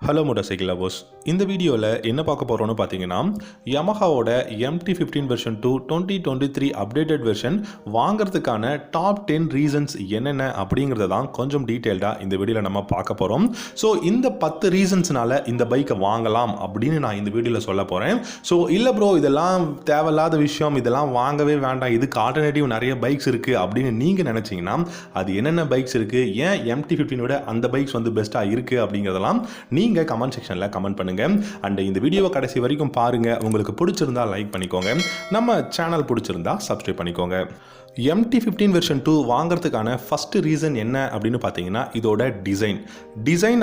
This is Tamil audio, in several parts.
Hello motorcycle lovers. இந்த வீடியோவில் என்ன பார்க்க போகிறோன்னு பார்த்தீங்கன்னா, யமஹாவோட MT-15 வெர்ஷன் 2 2023 அப்டேட்டட் வெர்ஷன் வாங்கிறதுக்கான டாப் 10 ரீசன்ஸ் என்னென்ன அப்படிங்கிறத தான் கொஞ்சம் டீட்டெயில்டாக இந்த வீடியோவில் நம்ம பார்க்க போகிறோம். ஸோ இந்த 10 ரீசன்ஸ்னால இந்த பைக்கை வாங்கலாம் அப்படின்னு நான் இந்த வீடியோவில் சொல்ல போகிறேன். ஸோ இல்லை ப்ரோ, இதெல்லாம் தேவையில்லாத விஷயம், இதெல்லாம் வாங்கவே வேண்டாம், இதுக்கு ஆல்டர்னேட்டிவ் நிறைய பைக்ஸ் இருக்குது அப்படின்னு நீங்கள் நினச்சிங்கன்னா, அது என்னென்ன பைக்ஸ் இருக்குது, ஏன் MT-15 விட அந்த பைக்ஸ் வந்து பெஸ்ட்டாக இருக்குது அப்படிங்கிறதெல்லாம் நீங்கள் கமெண்ட் செக்ஷனில் கமெண்ட் பண்ணுங்க. அண்ட் இந்த வீடியோவை கடைசி வரைக்கும் பாருங்க. உங்களுக்கு பிடிச்சிருந்தா லைக் பண்ணிக்கோங்க, நம்ம சேனல் பிடிச்சிருந்தா சப்ஸ்கிரைப் பண்ணிக்கோங்க. MT-15 வெர்ஷன் 2 வாங்குறதுக்கான ஃபஸ்ட்டு ரீசன் என்ன அப்படின்னு பார்த்தீங்கன்னா, இதோட டிசைன்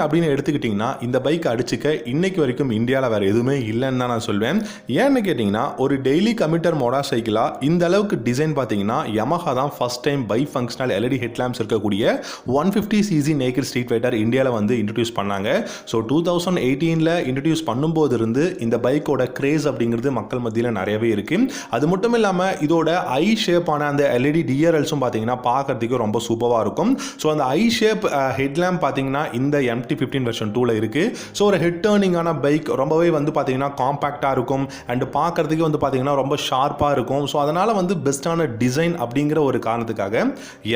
அப்படின்னு எடுத்துக்கிட்டிங்கன்னா, இந்த பைக் அடிச்சுக்க இன்னைக்கு வரைக்கும் இந்தியாவில் வேறு எதுவுமே இல்லைன்னு தான் நான் சொல்வேன். ஏன்னு கேட்டிங்கன்னா, ஒரு டெய்லி கமிட்டர் மோட்டார் சைக்கிளாக இந்த அளவுக்கு டிசைன் பார்த்தீங்கன்னா Yamaha தான் first time by functional LED headlamps இருக்கக்கூடிய 150cc நேக்கட் ஸ்ட்ரீட் ஃபைட்டர் இந்தியாவில் வந்து இன்ட்ரடியூஸ் பண்ணாங்க. ஸோ 2018 இன்ட்ரடியூஸ் பண்ணும்போது இருந்து இந்த பைக்கோட கிரேஸ் அப்படிங்கிறது மக்கள் மத்தியில் நிறையவே இருக்குது. அது மட்டும் இல்லாமல் இதோட ஐ ஷேப்பான அந்த LED DRLஸும் பார்த்தீங்கன்னா பார்க்கறதுக்கு ரொம்ப சூப்பராக இருக்கும். ஸோ அந்த ஐ ஷேப் ஹெட்லாம்ப் பார்த்தீங்கன்னா இந்த MT-15 வெர்ஷன் 2ல் இருக்குது. ஸோ ஒரு ஹெட் டர்னிங்கான பைக், ரொம்பவே வந்து பார்த்தீங்கன்னா காம்பேக்டாக இருக்கும் அண்ட் பார்க்கறதுக்கு வந்து பார்த்தீங்கன்னா ரொம்ப ஷார்ப்பாக இருக்கும். ஸோ அதனால் வந்து பெஸ்ட்டான டிசைன் அப்படிங்கிற ஒரு காரணத்துக்காக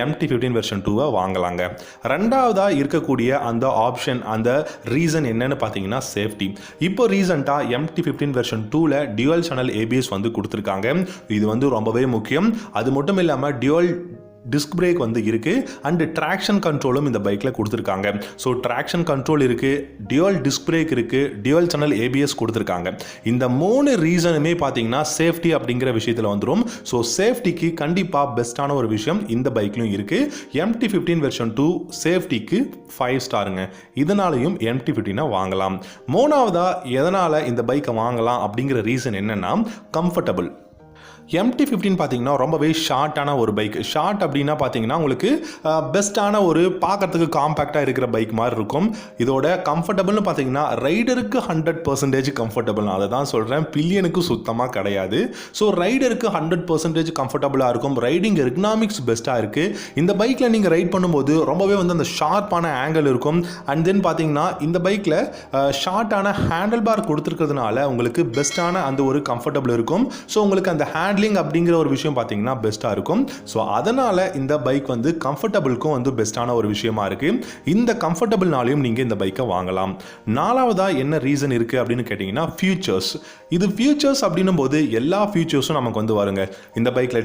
MT-15 வெர்ஷன் 2வை வாங்கலாங்க. ரெண்டாவதாக இருக்கக்கூடிய அந்த ஆப்ஷன், அந்த ரீசன் என்னன்னு பார்த்தீங்கன்னா சேஃப்டி. இப்போ ரீசெண்டாக MT-15 வெர்ஷன் 2ல் டியூவல் சேனல் ABS வந்து கொடுத்துருக்காங்க. இது வந்து ரொம்பவே முக்கியம். அது மட்டும் இல்லாமல் டியூவல் டிஸ்க் பிரேக் வந்து இருக்குது அண்ட் ட்ராக்ஷன் கண்ட்ரோலும் இந்த பைக்கில் கொடுத்துருக்காங்க. ஸோ ட்ராக்ஷன் கண்ட்ரோல் இருக்குது, டியூவல் டிஸ்க் பிரேக் இருக்குது, டியூவல் சேனல் ABS கொடுத்துருக்காங்க. இந்த 3 ரீசனுமே பார்த்தீங்கன்னா சேஃப்டி அப்படிங்கிற விஷயத்தில் வந்துடும். ஸோ சேஃப்டிக்கு கண்டிப்பாக பெஸ்ட்டான ஒரு விஷயம் இந்த பைக்லையும் இருக்குது. MT-15 வெர்ஷன் 2 சேஃப்டிக்கு 5 ஸ்டாருங்க. இதனாலையும் MT-15 வாங்கலாம். மூணாவதாக எதனால் இந்த பைக்கை வாங்கலாம் அப்படிங்கிற ரீசன் என்னென்னா கம்ஃபர்டபுள். MT-15 பார்த்தீங்கன்னா ரொம்பவே ஷார்ட்டான ஒரு பைக். ஷார்ட் அப்படின்னா பார்த்தீங்கன்னா உங்களுக்கு பெஸ்ட்டான ஒரு பார்க்கறதுக்கு காம்பேக்டாக இருக்கிற பைக் மாதிரி இருக்கும். இதோட கம்ஃபர்டபுள்னு பார்த்தீங்கன்னா ரைடருக்கு 100% கம்ஃபர்டபுள். அதை தான் சொல்கிறேன், பில்லியனுக்கு சுத்தமாக கிடையாது. ஸோ ரைடருக்கு 100% கம்ஃபர்டபுளாக இருக்கும். ரைடிங் எர்கனாமிக்ஸ் பெஸ்ட்டாக இருக்குது. இந்த பைக்கில் நீங்கள் ரைட் பண்ணும்போது ரொம்பவே வந்து அந்த ஷார்ப்பான ஆங்கிள் இருக்கும். அண்ட் தென் பார்த்தீங்கன்னா இந்த பைக்கில் ஷார்ட்டான ஹேண்டில் பார் கொடுத்துருக்கிறதுனால உங்களுக்கு பெஸ்ட்டான அந்த ஒரு கம்ஃபர்டபுள் இருக்கும். ஸோ உங்களுக்கு அந்த ஹேண்ட்லிங் அப்படிங்கிற ஒரு விஷயம் பார்த்தீங்கன்னா பெஸ்ட்டாக இருக்கும். ஸோ அதனால் இந்த பைக் வந்து கம்ஃபர்டபுளுக்கும் வந்து பெஸ்ட்டான ஒரு விஷயமா இருக்குது. இந்த கம்ஃபர்டபுள்னாலையும் நீங்கள் இந்த பைக்கை வாங்கலாம். நாலாவதாக என்ன ரீசன் இருக்குது அப்படின்னு கேட்டிங்கன்னா ஃபியூச்சர்ஸ். இது ஃபியூச்சர்ஸ் அப்படின்னும் போது எல்லா ஃபியூச்சர்ஸும் நமக்கு வந்து வருங்க. இந்த பைக்கில்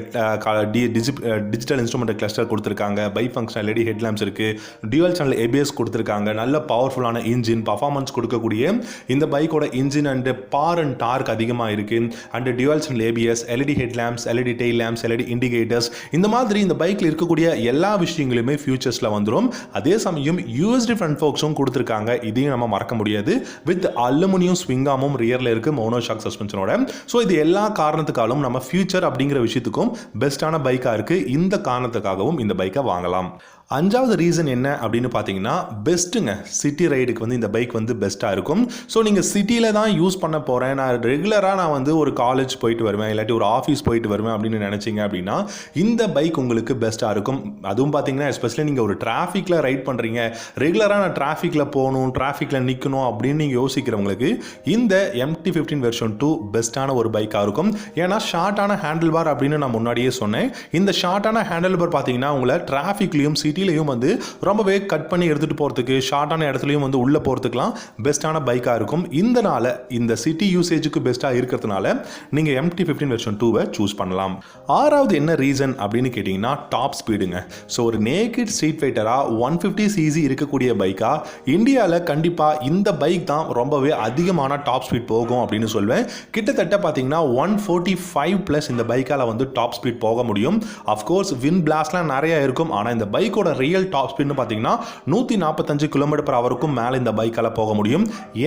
டிஜிட்டல் இன்ஸ்ட்ருமெண்ட் கிளஸ்டர் கொடுத்துருக்காங்க, பை ஃபங்க்ஷன் LED ஹெட்லாம்ப்ஸ் இருக்குது, டியூவல் சேனல் ABS கொடுத்துருக்காங்க, நல்ல பவர்ஃபுல்லான இன்ஜின் பர்ஃபார்மன்ஸ் கொடுக்கக்கூடிய இந்த பைக்கோட engine and power and torque அதிகமாக இருக்குது. And dual channel ABS, LED headlamps, LED tail lamps, LED indicators, இந்த மாதிரி இந்த பைக்கில் இருக்கக்கூடிய எல்லா விஷயங்களுமே ஃபியூச்சர்ஸில் வந்துடும். அதே சமயம் USD ஃப்ரண்ட் ஃபோக்ஸும் கொடுத்துருக்காங்க. இதையும் நம்ம மறக்க முடியாது. வித் அலுமினியம் ஸ்விங் ஆர்மும் ரியரில் இருக்குது, மோனோஷாக் சஸ்பென்ஷனோட. ஸோ இது எல்லா காரணத்துக்காலும் நம்ம ஃபியூச்சர் அப்படிங்கிற விஷயத்துக்கும் பெஸ்ட்டான பைக்காக இருக்குது. இந்த காரணத்துக்காகவும் இந்த பைக்கை வாங்கலாம். அஞ்சாவது ரீசன் என்ன அப்படின்னு பார்த்தீங்கன்னா பெஸ்ட்டுங்க. சிட்டி ரைடுக்கு வந்து இந்த பைக் வந்து பெஸ்ட்டாக இருக்கும். ஸோ நீங்கள் சிட்டியில் தான் யூஸ் பண்ண போகிறேன், நான் ரெகுலராக வந்து ஒரு காலேஜ் போயிட்டு வருவேன், இல்லாட்டி ஒரு ஆஃபீஸ் போயிட்டு வருவேன் அப்படின்னு நினச்சிங்க அப்படின்னா இந்த பைக் உங்களுக்கு பெஸ்ட்டாக இருக்கும். அதுவும் பார்த்தீங்கன்னா எஸ்பெஷலி நீங்கள் ஒரு டிராஃபிக்கில் ரைட் பண்ணுறீங்க, ரெகுலராக நான் டிராஃபிக்கில் போகணும், டிராஃபிக்கில் நிற்கணும் அப்படின்னு நீங்கள் யோசிக்கிறவங்களுக்கு இந்த MT-15 வெர்ஷன் 2 பெஸ்ட்டான ஒரு பைக்காக இருக்கும். ஏன்னா ஷார்ட்டான ஹேண்டில் பார் அப்படின்னு நான் முன்னாடியே சொன்னேன். இந்த ஷார்ட்டான ஹேண்டில் பார் பார்த்தீங்கன்னா உங்களை டிராஃபிக்லையும் சிட்டிலையும் வந்து ரொம்பவே கட் பண்ணி எடுத்துகிட்டு போகிறதுக்கு, ஷார்ட்டான இடத்துலையும் வந்து உள்ளே போகிறதுக்குலாம் பெஸ்ட்டான பைக்காக இருக்கும். இதனால் இந்த சிட்டி யூசேஜுக்கு பெஸ்ட்டாக இருக்கிறதுனால நீங்கள் MT-15 வெர்ஷன் 2வை சூஸ் பண்ணலாம். ஆறாவது என்ன ரீசன் அப்படின்னு கேட்டிங்கன்னா டாப் ஸ்பீடுங்க. ஸோ ஒரு நேக்கட் ஸ்ட்ரீட் ஃபைட்டராக 150cc இருக்கக்கூடிய பைக்காக இந்தியாவில் கண்டிப்பாக இந்த பைக் தான் ரொம்பவே அதிகமான டாப் ஸ்பீட் போகும் அப்படின்னு சொல்வேன். கிட்டத்தட்ட பார்த்தீங்கன்னா 145+ இந்த பைக்கால் வந்து டாப் ஸ்பீட் போக முடியும். அஃப்கோர்ஸ் வின் பிளாஸ்ட்லாம் நிறையா இருக்கும். ஆனால் இந்த பைக்கோட ரியல் டாப் ஸ்பீட்னு பார்த்தீங்கன்னா 145 km/h மேலே இந்த பைக்கால் போக முடியும்.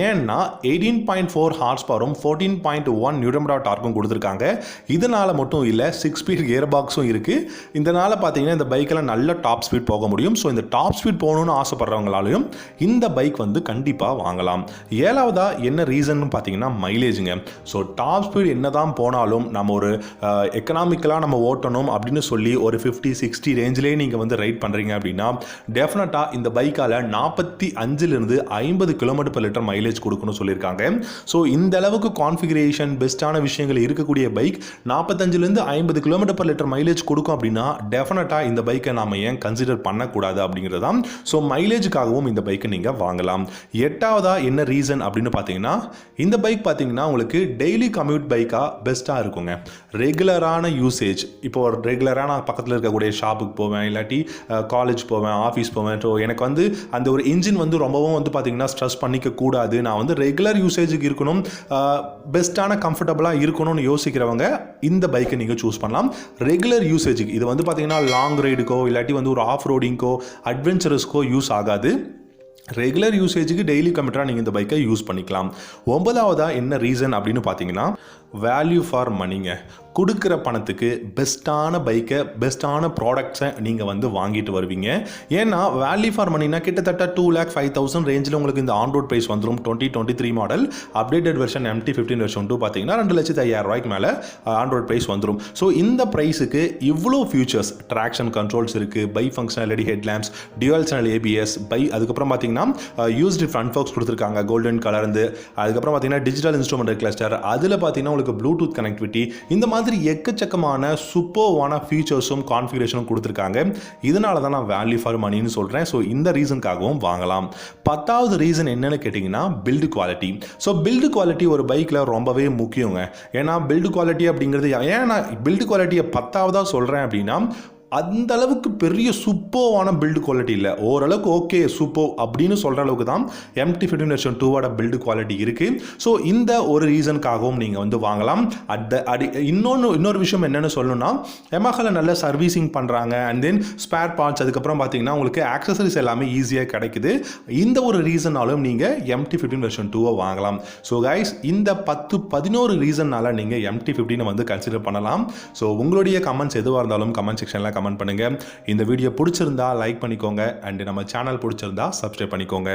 ஏன்னா 18.4 ஹார்ஸ் பவரும் 14.1 Nm டார்க்கும் கொடுத்துருக்காங்க. இதனால் மட்டும் இல்லை, 6 ஸ்பீட் கியர் பாக்ஸும் இருக்குது. இதனால் பார்த்தீங்கன்னா இந்த பைக்கில் நல்ல டாப் ஸ்பீட் போக முடியும். ஸோ இந்த டாப் ஸ்பீட் போகணும்னு ஆசைப்படுறவங்களாலையும் இந்த பைக் வந்து கண்டிப்பாக வாங்கலாம். ஏழாவதாக என்ன ரீசன் பார்த்தீங்கன்னா மைலேஜுங்க. ஸோ டாப் ஸ்பீட் என்ன தான் போனாலும் நம்ம ஒரு எக்கனாமிக்கலாக நம்ம ஓட்டணும் அப்படின்னு சொல்லி ஒரு 50-60 ரேஞ்சிலே நீங்கள் வந்து ரைட் பண்ணுறீங்க பார்த்தீங்க அப்படின்னா டெஃபினட்டாக இந்த பைக்கால் 45லிருந்து 50 km/லிட்டர் மைலேஜ் கொடுக்கணும்னு சொல்லியிருக்காங்க. ஸோ இந்த அளவுக்கு கான்ஃபிகரேஷன் பெஸ்ட்டான விஷயங்கள் இருக்கக்கூடிய பைக் 45லிருந்து 50 km/லிட்டர் மைலேஜ் கொடுக்கும் அப்படின்னா டெஃபினட்டாக இந்த பைக்கை நாம் ஏன் கன்சிடர் பண்ணக்கூடாது அப்படிங்கிறது தான். ஸோ மைலேஜுக்காகவும் இந்த பைக்கை நீங்கள் வாங்கலாம். 8வதா என்ன ரீசன் அப்படின்னு பார்த்தீங்கன்னா இந்த பைக் பார்த்தீங்கன்னா உங்களுக்கு டெய்லி கம்யூட் பைக்காக பெஸ்ட்டாக இருக்குங்க. ரெகுலரான யூசேஜ், இப்போ ரெகுலராக நான் பக்கத்தில் இருக்கக்கூடிய ஷாப்புக்கு போவேன், இல்லாட்டி காலேஜ் போவேன், ஆஃபீஸ் போவேன். ஸோ எனக்கு வந்து அந்த ஒரு இன்ஜின் வந்து ரொம்பவும் வந்து பார்த்தீங்கன்னா ஸ்ட்ரெஸ் பண்ணிக்க கூடாது, நான் வந்து ரெகுலர் யூசேஜுக்கு இருக்கணும், பெஸ்ட்டான கம்ஃபர்டபுளாக இருக்கணும்னு யோசிக்கிறவங்க இந்த பைக்கை நீங்கள் சூஸ் பண்ணலாம். ரெகுலர் யூசேஜுக்கு இது வந்து பார்த்தீங்கன்னா லாங் ரைடுக்கோ இல்லாட்டி வந்து ஒரு ஆஃப் ரோடிங்கோ அட்வென்ச்சரஸ்க்கோ யூஸ் ஆகாது. ரெகுலர் யூசேஜுக்கு டெய்லி கம்ப்யூட்டராக நீங்கள் இந்த பைக்கை யூஸ் பண்ணிக்கலாம். 9வதா என்ன ரீசன் அப்படின்னு பார்த்தீங்கன்னா வேல்யூ ஃபார் மணிங்க. கொடுக்குற பணத்துக்கு பெஸ்ட்டான பைக்கை பெஸ்ட்டான ப்ராடக்ட்ஸை நீங்கள் வந்து வாங்கிட்டு வருவீங்க. ஏன்னா வேல்யூ ஃபார் மணினா கிட்டத்தட்ட 2,05,000 ரேஞ்சில் உங்களுக்கு இந்த ஆன் ரோட் ப்ரைஸ் வந்துடும். 2023 model updated version MT-15 version 2 பார்த்தீங்கன்னா 2,05,000 மேலே ஆன் ரோட் ப்ரைஸ் வந்துடும். ஸோ இந்த ப்ரைஸுக்கு இவ்வளோ ஃபியூச்சர்ஸ், ட்ராக்ஷன் கண்ட்ரோல்ஸ் இருக்குது, by functional LED headlamps, dual channel ABS, அதுக்கப்புறம் பார்த்தீங்கன்னா யூஸ்டு ஃப்ரண்ட் ஃபோக்ஸ் கொடுத்துருக்காங்க கோல்டன் கலர்ந்து, அதுக்கப்புறம் பார்த்தீங்கன்னா டிஜிட்டல் இன்ஸ்ட்ருமெண்ட் கிளஸ்டர், அதில் பார்த்தீங்கன்னா உங்களுக்கு ப்ளூடூத் கனெக்டிவிட்டி, இந்த மாதிரி எக்கச்சக்கமான சூப்பர்வான ஃபீச்சர்ஸும் கான்ஃபிகரேஷனும் கொடுத்துருக்காங்க. இதனால தான் நான் வேல்யூ ஃபார் மணின்னு சொல்கிறேன். ஸோ இந்த ரீசனுக்காகவும் வாங்கலாம். 10வது ரீசன் என்னன்னு கேட்டிங்கன்னா build quality. So build quality ஒரு பைக்கில் ரொம்பவே முக்கியங்க. ஏன்னா பில்டு குவாலிட்டி அப்படிங்கிறது, ஏன் நான் பில்டு குவாலிட்டியை 10வதாக சொல்கிறேன் அப்படின்னா அந்த அளவுக்கு பெரிய சூப்பர்வான பில்டு குவாலிட்டி இல்லை, ஓரளவுக்கு ஓகே சூப்பர் அப்படின்னு சொல்கிற அளவுக்கு தான் MT-15 வெர்ஷன் 2வோட பில்டு குவாலிட்டி இருக்குது. ஸோ இந்த ஒரு ரீசனுக்காகவும் நீங்கள் வந்து வாங்கலாம். இன்னொரு விஷயம் என்னென்னு சொல்லணும்னா Yamahaல நல்ல சர்வீசிங் பண்ணுறாங்க. அண்ட் தென் ஸ்பேர் பார்ட்ஸ், அதுக்கப்புறம் பார்த்தீங்கன்னா உங்களுக்கு ஆக்சசரிஸ் எல்லாமே ஈஸியாக கிடைக்குது. இந்த ஒரு ரீசனாலும் நீங்கள் MT-15 வெர்ஷன் 2வை வாங்கலாம். ஸோ கைஸ், இந்த 10-11 ரீசன்னால நீங்கள் MT-15 வந்து கன்சிடர் பண்ணலாம். ஸோ உங்களுடைய கமெண்ட்ஸ் எதுவாக இருந்தாலும் கமெண்ட் செக்ஷனில் கமெண்ட் பண்ணுங்க. இந்த வீடியோ பிடிச்சிருந்தா லைக் பண்ணிக்கோங்க. அண்ட் நம்ம சேனல் பிடிச்சிருந்தா சப்ஸ்கிரைப் பண்ணிக்கோங்க.